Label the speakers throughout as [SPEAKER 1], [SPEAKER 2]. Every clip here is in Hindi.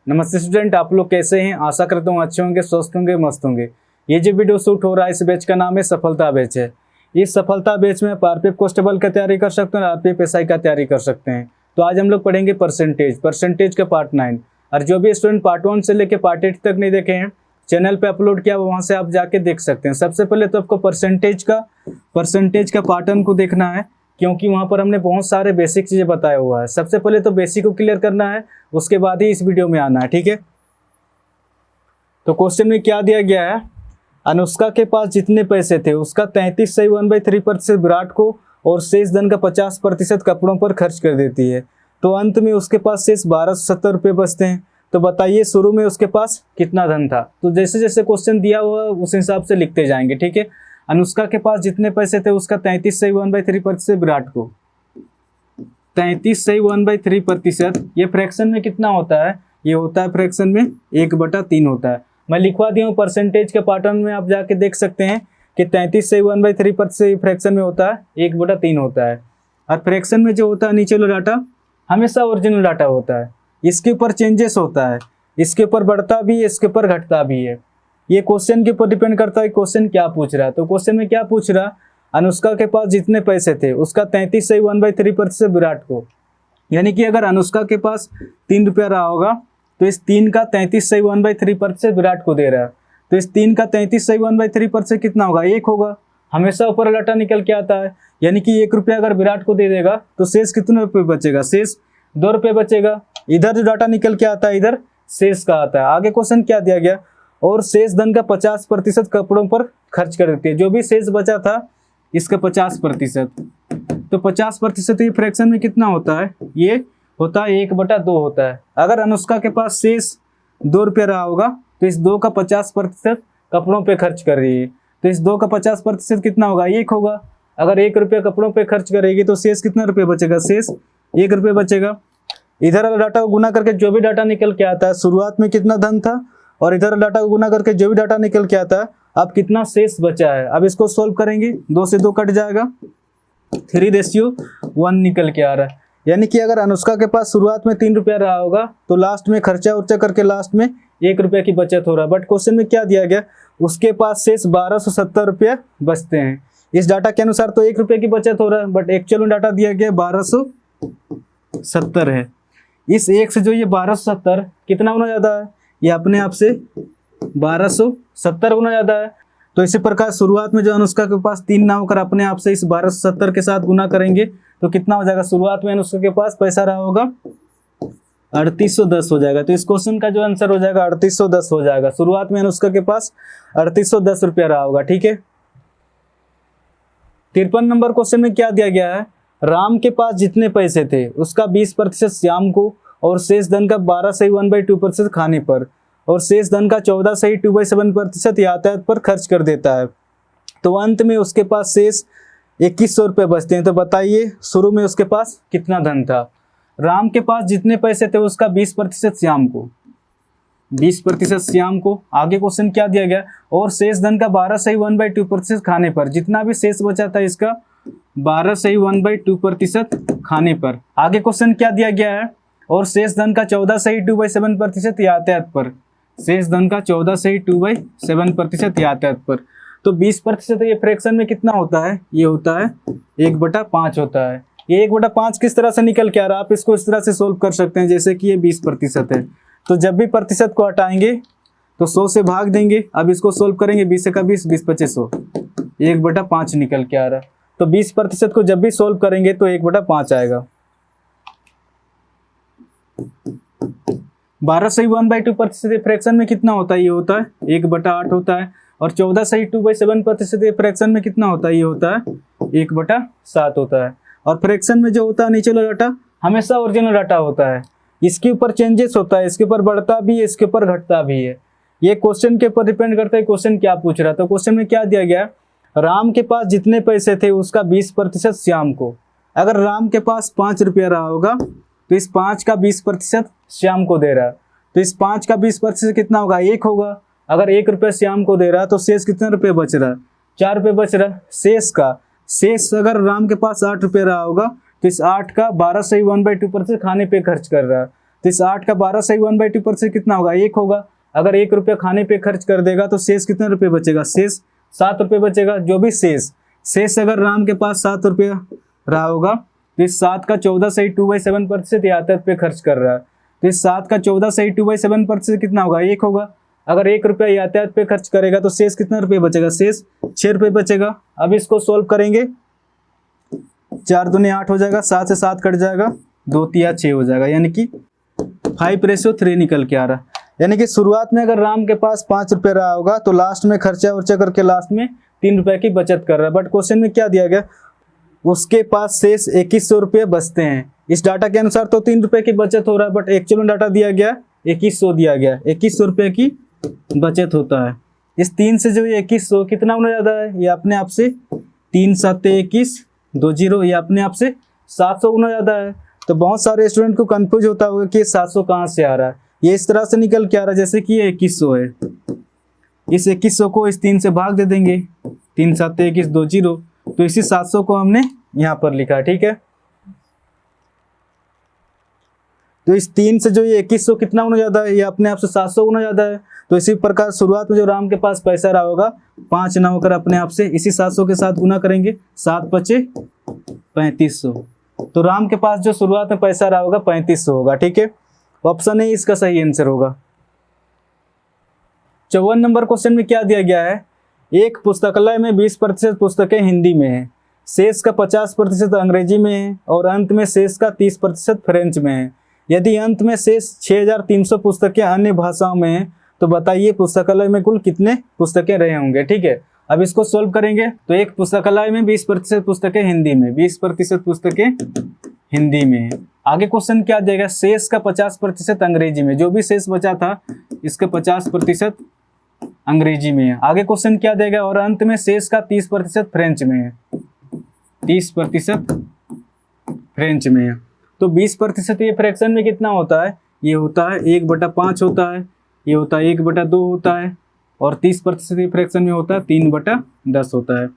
[SPEAKER 1] नमस्ते स्टूडेंट, आप लोग कैसे हैं। आशा करता हूँ अच्छे होंगे, स्वस्थ होंगे, मस्त होंगे। ये जो वीडियो शूट हो रहा है इस बैच का नाम है सफलता बैच है। इस सफलता बैच में आप आरपीएफ कांस्टेबल का तैयारी कर सकते हैं और आरपीएफ एसआई का तैयारी कर सकते हैं। तो आज हम लोग पढ़ेंगे परसेंटेज का पार्ट 9। और जो भी स्टूडेंट पार्ट 1 से लेकर पार्ट 8 तक नहीं देखे हैं, चैनल पे अपलोड किया, वहाँ से आप जाके देख सकते हैं। सबसे पहले तो आपको परसेंटेज का पार्ट 1 को देखना है, क्योंकि वहाँ पर हमने बहुत सारे बेसिक चीज़ें बताया हुआ है। सबसे पहले तो बेसिक को क्लियर करना है, उसके बाद ही इस वीडियो में आना है, ठीक है। तो क्वेश्चन में क्या दिया गया है, अनुष्का के पास जितने पैसे थे उसका 33 सही 1/3% विराट को और शेष धन का 50% कपड़ों पर खर्च कर देती है। तो अंत में उसके पास शेष 1270 रुपये बचते हैं। तो बताइए शुरू में उसके पास कितना धन था। तो जैसे जैसे क्वेश्चन दिया हुआ उस हिसाब से लिखते जाएंगे, ठीक है। अनुष्का के पास जितने पैसे थे उसका 33 सही 1/3% विराट को। 33 सही 1/3%, ये फ्रैक्शन में कितना होता है, ये होता है फ्रैक्शन में 1/3 होता है। मैं लिखवा दिया हूँ परसेंटेज के पैटर्न में, आप जाके देख सकते हैं कि 33 सही 1/3% फ्रैक्शन में होता है 1/3 होता है। और फ्रैक्शन में जो होता है नीचे वाला डाटा हमेशा ओरिजिनल डाटा होता है, इसके ऊपर चेंजेस होता है, इसके ऊपर बढ़ता भी है, इसके ऊपर घटता भी है। ये क्वेश्चन के ऊपर डिपेंड करता है क्वेश्चन क्या पूछ रहा है। तो क्वेश्चन में क्या पूछ रहा, अनुष्का के पास जितने पैसे थे उसका 33 सही 1/3% विराट को। यानी कि अगर अनुष्का के पास 3 रुपया रहा होगा तो इस 3 का 33 सही 1/3% विराट को दे रहा है। तो इस 3 का 33 सही 1/3% कितना होगा, 1 होगा। हमेशा ऊपर डाटा निकल के आता है। यानी कि 1 रुपया अगर विराट को दे देगा तो शेष कितने रुपये बचेगा, शेष 2 रुपये बचेगा। इधर जो डाटा निकल के आता है इधर शेष का आता है। आगे क्वेश्चन क्या दिया गया, और शेष धन का 50% कपड़ों पर खर्च कर देती है। जो भी शेष बचा था इसका 50%। तो 50% ये फ्रैक्शन में कितना होता है, ये होता है 1/2 होता है। अगर अनुष्का के पास शेष 2 रुपया रहा होगा तो इस 2 का 50% कपड़ों पे खर्च कर रही है। तो इस 2 का 50% कितना होगा, 1 होगा। अगर 1 रुपया कपड़ों पे खर्च करेगी तो शेष कितना रुपये बचेगा, शेष 1 रुपये बचेगा। इधर वाला डाटा को गुना करके जो भी डाटा निकल के आता है, शुरुआत में कितना धन था, और इधर डाटा को गुना करके जो भी डाटा निकल के आता है अब कितना शेष बचा है। अब इसको सोल्व करेंगे, 2 से 2 कट जाएगा, 3:1 निकल के आ रहा है। यानी कि अगर अनुष्का के पास शुरुआत में 3 रुपया रहा होगा तो लास्ट में खर्चा उर्चा करके लास्ट में 1 रुपया की बचत हो रहा है। बट क्वेश्चन में क्या दिया गया, उसके पास शेष 1270 रुपया बचते हैं। इस डाटा के अनुसार तो 1 रुपये की बचत हो रहा है, बट एक्चुअल में डाटा दिया गया 1270 है। इस 1 से जो ये 1270 कितना गुना ज़्यादा है, ये अपने आप से 1270 गुना ज़्यादा है। तो इसी प्रकार शुरुआत में जो अनुष्का के पास 3 ना होकर अपने आप से इस 1270 के साथ गुना करेंगे तो कितना हो जाएगा, शुरुआत में अनुष्का के पास पैसा रहा होगा 3810 हो जाएगा। तो इस क्वेश्चन का जो आंसर हो जाएगा 3810 हो जाएगा। शुरुआत में अनुष्का के पास 3810 रुपया रहा होगा, ठीक है। 53 नंबर क्वेश्चन में क्या दिया गया है, राम के पास जितने पैसे थे उसका 20% श्याम को और शेष धन का 12 सही 1/2% खाने पर और शेष धन का 14 सही 2/7% यातायात पर खर्च कर देता है। तो अंत में उसके पास शेष 2100 रुपये बचते हैं। तो बताइए शुरू में उसके पास कितना धन था। राम के पास जितने पैसे थे उसका 20% श्याम को, 20% श्याम को। आगे क्वेश्चन क्या दिया गया, और शेष धन का 12 सही 1/2% खाने पर। जितना भी शेष बचा था इसका 12 सही 1/2% खाने पर। आगे क्वेश्चन क्या दिया गया है, और शेष धन का 14 सही 2/7% यातायात पर। शेष धन का 14 सही 2/7% यातायात पर। तो 20% ये फ्रैक्शन में कितना होता है, ये होता है 1/5 होता है। ये 1/5 किस तरह से निकल के आ रहा है, आप इसको इस तरह से सोल्व कर सकते हैं जैसे कि ये 20% है। तो जब भी प्रतिशत को हटाएंगे तो 100 से भाग देंगे। अब इसको सोल्व करेंगे, 20 का 20, 20 25 100, 1/5 निकल के आ रहा है। तो 20% को जब भी सोल्व करेंगे तो 1/5 आएगा। 12 सही 1/2% फ्रैक्शन में कितना होता है, ये होता है 1/8 होता है। और 14 सही 2/7% फ्रैक्शन में कितना होता है, ये होता है 1/7 होता है। और फ्रैक्शन में जो होता है नीचे वाला डाटा हमेशा ओरिजिनल डाटा होता है, इसके ऊपर चेंजेस होता है, इसके ऊपर बढ़ता भी है, इसके ऊपर घटता भी है। ये क्वेश्चन के ऊपर डिपेंड करता है क्वेश्चन क्या पूछ रहा है। तो क्वेश्चन में क्या दिया गया, राम के पास जितने पैसे थे उसका 20% श्याम को। अगर राम के पास 5 रुपया रहा होगा तो इस 5 का 20% श्याम को दे रहा है। तो इस 5 का 20% कितना होगा, 1 होगा। अगर 1 रुपया श्याम को दे रहा है तो शेष कितने रुपये बच रहा है, 4 रुपये बच रहा है। शेष अगर राम के पास 8 रुपये रहा होगा तो इस 8 का 12 सही 1/2% खाने पे खर्च कर रहा है। तो इस 8 का 12 सही 1/2% कितना होगा, 1 होगा। अगर 1 रुपया खाने पे खर्च कर देगा तो शेष कितने रुपये बचेगा, शेष 7 रुपये बचेगा। जो भी शेष अगर राम के पास 7 रुपया रहा होगा तो इस 7 का 14 सही 2/7% यातायात पे खर्च कर रहा है। तो इस 7 का 14 सही 2/7% कितना होगा, 1 होगा। अगर 1 रुपया यातायात पे खर्च करेगा तो शेष कितना रुपये बचेगा, शेष 6 रुपये बचेगा। अब इसको सोल्व करेंगे, 4 दूनी 8 हो जाएगा, 7 से 7 कट जाएगा, 2 तिया 6 हो जाएगा, यानी कि 5:3 निकल के आ रहा। यानी कि शुरुआत में अगर राम के पास 5 रुपये रहा होगा तो लास्ट में खर्चा वर्चा करके लास्ट में 3 रुपये की बचत कर रहा है। बट क्वेश्चन में क्या दिया गया, उसके पास शेष 2100 रुपये बचते हैं। इस डाटा के अनुसार तो 3 रुपये की बचत हो रहा है, बट एक्चुअल में डाटा दिया गया 2100 दिया गया, 2100 रुपये की बचत होता है। इस 3 से जो ये 2100 कितना होना ज़्यादा है, ये अपने आप से 3 7 21 20, ये अपने आप से 700 गुना ज़्यादा है। तो बहुत सारे स्टूडेंट को कंफ्यूज होता होगा कि 700 कहाँ से आ रहा है। ये इस तरह से निकल के आ रहा है जैसे कि ये 2100 है, इस 2100 को इस 3 से भाग दे देंगे, 3 7 21 20, तो इसी 700 को हमने यहाँ पर लिखा, ठीक है। तो इस 3 से जो ये 2100 कितना गुना ज़्यादा है, ये अपने आप से 700 गुना ज़्यादा है। तो इसी प्रकार शुरुआत में जो राम के पास पैसा रहा होगा 5 ना होकर अपने आप से इसी 700 के साथ गुना करेंगे, 7 5 3500। तो राम के पास जो शुरुआत में पैसा रहा होगा 3500 होगा, ठीक है। ऑप्शन ए इसका सही आंसर होगा। 54 नंबर क्वेश्चन में क्या दिया गया है, एक पुस्तकालय में 20% पुस्तकें हिंदी में है, शेष का 50% अंग्रेजी में है और अंत में शेष का 30% फ्रेंच में है। यदि अंत में शेष 6300 पुस्तकें अन्य भाषाओं में है तो बताइए पुस्तकालय में कुल कितने पुस्तकें रहे होंगे, ठीक है। अब इसको सोल्व करेंगे तो एक पुस्तकालय में 20% पुस्तकें हिंदी में, 20% पुस्तकें हिंदी में है। आगे क्वेश्चन क्या देगा, शेष का 50% अंग्रेजी में, जो भी शेष बचा था इसका 50% अंग्रेजी में है। आगे क्वेश्चन क्या देगा, और अंत में शेष का 30% फ्रेंच में है, 30% फ्रेंच में है। तो 20% ये फ्रैक्शन में कितना होता है, ये होता है 1/5 होता है, ये होता है 1/2 होता है, और 30% ये फ्रैक्शन में होता है 3/10 होता है।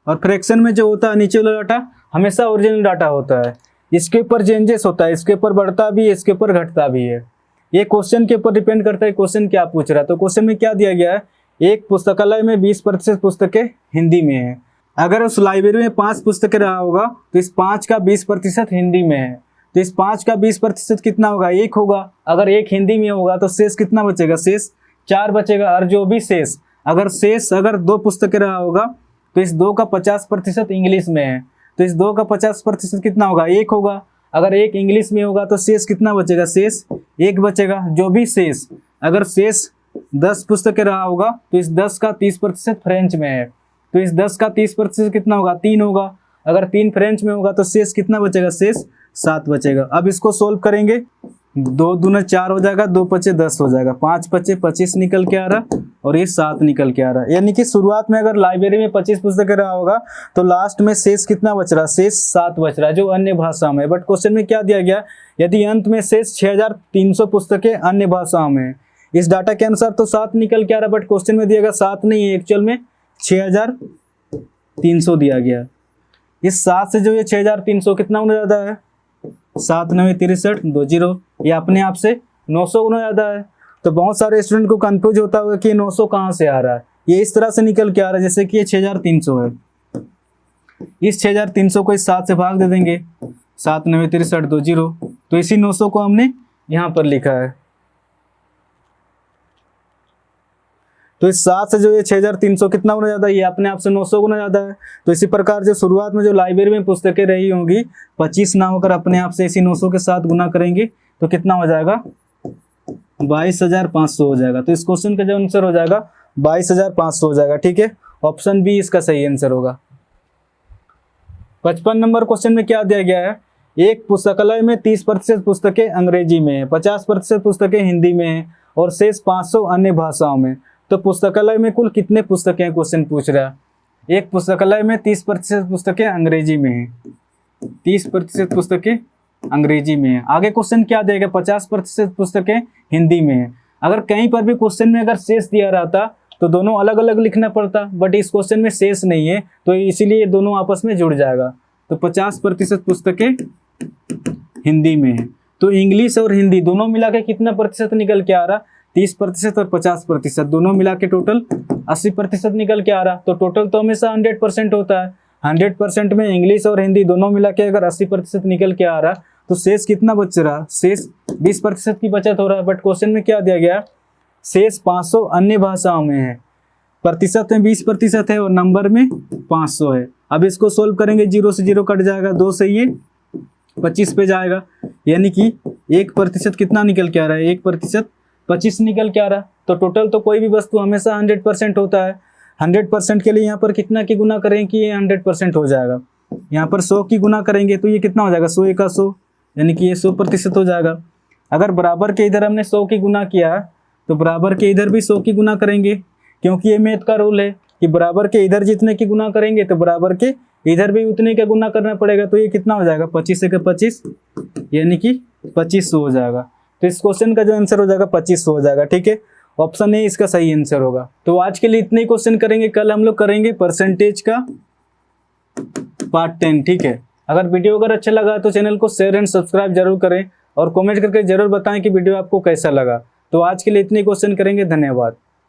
[SPEAKER 1] और फ्रैक्शन में जो होता है नीचे वाला डाटा हमेशा ओरिजिनल डाटा होता है, इसके ऊपर चेंजेस होता है, इसके ऊपर बढ़ता भी है, इसके ऊपर घटता भी है। ये क्वेश्चन के ऊपर डिपेंड करता है क्वेश्चन क्या पूछ रहा है। तो क्वेश्चन में क्या दिया गया है, एक पुस्तकालय में 20% पुस्तकें हिंदी में है। अगर उस लाइब्रेरी में 5 पुस्तकें रहा होगा तो इस 5 का 20% हिंदी में है, तो इस 5 का 20% कितना होगा, 1 होगा। अगर 1 हिंदी में होगा तो शेष कितना बचेगा, शेष 4 बचेगा। और जो भी शेष अगर 2 पुस्तकें रहा होगा तो इस 2 का 50% इंग्लिश में है, तो इस 2 का 50% कितना होगा, 1 होगा। अगर 1 इंग्लिश में होगा तो शेष कितना बचेगा, शेष 1 बचेगा। जो भी शेष अगर शेष 10 पुस्तकें रहा होगा तो इस 10 का 30% फ्रेंच में है, तो इस 10 का 30% कितना होगा, 3 होगा। अगर 3 फ्रेंच में होगा तो शेष कितना बचेगा, शेष 7 बचेगा। अब इसको सोल्व करेंगे, 2 दूना 4 हो जाएगा, 2 पचे 10 हो जाएगा, 5 पचे 25 निकल के आ रहा और ये 7 निकल के आ रहा है। यानी कि शुरुआत में अगर लाइब्रेरी में 25 पुस्तकें रहा होगा तो लास्ट में शेष कितना बच रहा है, शेष 7 बच रहा है जो अन्य भाषा में। बट क्वेश्चन में क्या दिया गया, यदि अंत में शेष 6300 पुस्तकें अन्य भाषाओं में। इस डाटा के अनुसार तो 7 निकल के आ रहा है, बट क्वेश्चन में दिया गया 7 नहीं है, एक्चुअल में 6300 दिया गया। इस 7 से जो ये 6300 कितना होना ज़्यादा है, 7 9 63 20, ये अपने आप से 900 गुना ज़्यादा है। तो बहुत सारे स्टूडेंट को कंफ्यूज होता होगा कि 900 कहाँ से आ रहा है। ये इस तरह से निकल के आ रहा है जैसे कि ये 6300 है, इस 6300 को इस 7 से भाग दे देंगे, 7 9 63 20, तो इसी 900 को हमने यहाँ पर लिखा है। तो इस 7 से जो ये 6300 कितना गुना ज़्यादा है, ये अपने आप से 900 गुना ज़्यादा है। तो इसी प्रकार जो शुरुआत में जो लाइब्रेरी में पुस्तकें रही होंगी 25 ना होकर अपने आप से इसी 900 के साथ गुना करेंगे तो कितना हो जाएगा, 22,500 हो जाएगा। तो इस क्वेश्चन का जो आंसर हो जाएगा 22,500 हो जाएगा, ठीक है। ऑप्शन बी इसका सही आंसर होगा। 55 नंबर क्वेश्चन में क्या दिया गया है, एक पुस्तकालय में 30% पुस्तकें अंग्रेजी में है, 50% पुस्तकें हिंदी में है और शेष 500 अन्य भाषाओं में। तो पुस्तकालय में कुल कितने पुस्तकें, क्वेश्चन पूछ रहा है। एक पुस्तकालय में 30% पुस्तकें अंग्रेजी में है, 30% पुस्तकें अंग्रेजी में है। आगे क्वेश्चन क्या देगा, 50% पुस्तकें हिंदी में है। अगर कहीं पर भी क्वेश्चन में अगर शेष दिया रहता तो दोनों अलग अलग लिखना पड़ता, बट इस क्वेश्चन में शेष नहीं है तो इसीलिए दोनों आपस में जुड़ जाएगा। तो 50% पुस्तकें हिंदी में है। तो इंग्लिश और हिंदी दोनों मिला के कितना प्रतिशत निकल के आ रहा, 30% और 50%, दोनों मिला के टोटल 80% निकल के आ रहा। तो टोटल तो हमेशा 100% होता है, 100% में इंग्लिश और हिंदी दोनों मिला के अगर 80% निकल के आ रहा तो शेष कितना बच रहा, शेष 20% की बचत हो रहा है। बट क्वेश्चन में क्या दिया गया, शेष 500 अन्य भाषाओं में है, प्रतिशत में 20% है और नंबर में 500 है। अब इसको सोल्व करेंगे, 0 से 0 कट जाएगा, 2 से ये 25 पे जाएगा, यानी कि 1% कितना निकल के आ रहा है, 1% 25 निकल के आ रहा। तो टोटल तो कोई भी वस्तु हमेशा 100% होता है, 100% के लिए यहाँ पर कितना की गुना करें कि ये 100% हो जाएगा। यहाँ पर 100 की गुना करेंगे तो ये कितना हो जाएगा, 100 एका 100, यानी कि ये 100% हो जाएगा। अगर बराबर के इधर हमने 100 की गुना किया तो बराबर के इधर भी 100 की गुना करेंगे, क्योंकि ये मैथ का रूल है कि बराबर के इधर जितने की गुना करेंगे तो बराबर के इधर भी उतने का गुना करना पड़ेगा। तो ये कितना हो जाएगा, 25 का 25, यानी कि 2500 हो जाएगा। तो इस क्वेश्चन का जो आंसर हो जाएगा 2500 हो जाएगा। ठीक है, ऑप्शन ए इसका सही आंसर होगा। तो आज के लिए इतने ही क्वेश्चन करेंगे, कल हम लोग करेंगे परसेंटेज का पार्ट 10। ठीक है, अगर वीडियो अगर अच्छा लगा तो चैनल को शेयर एंड सब्सक्राइब जरूर करें और कमेंट करके जरूर बताएं कि वीडियो आपको कैसा लगा। तो आज के लिए इतने क्वेश्चन करेंगे, धन्यवाद।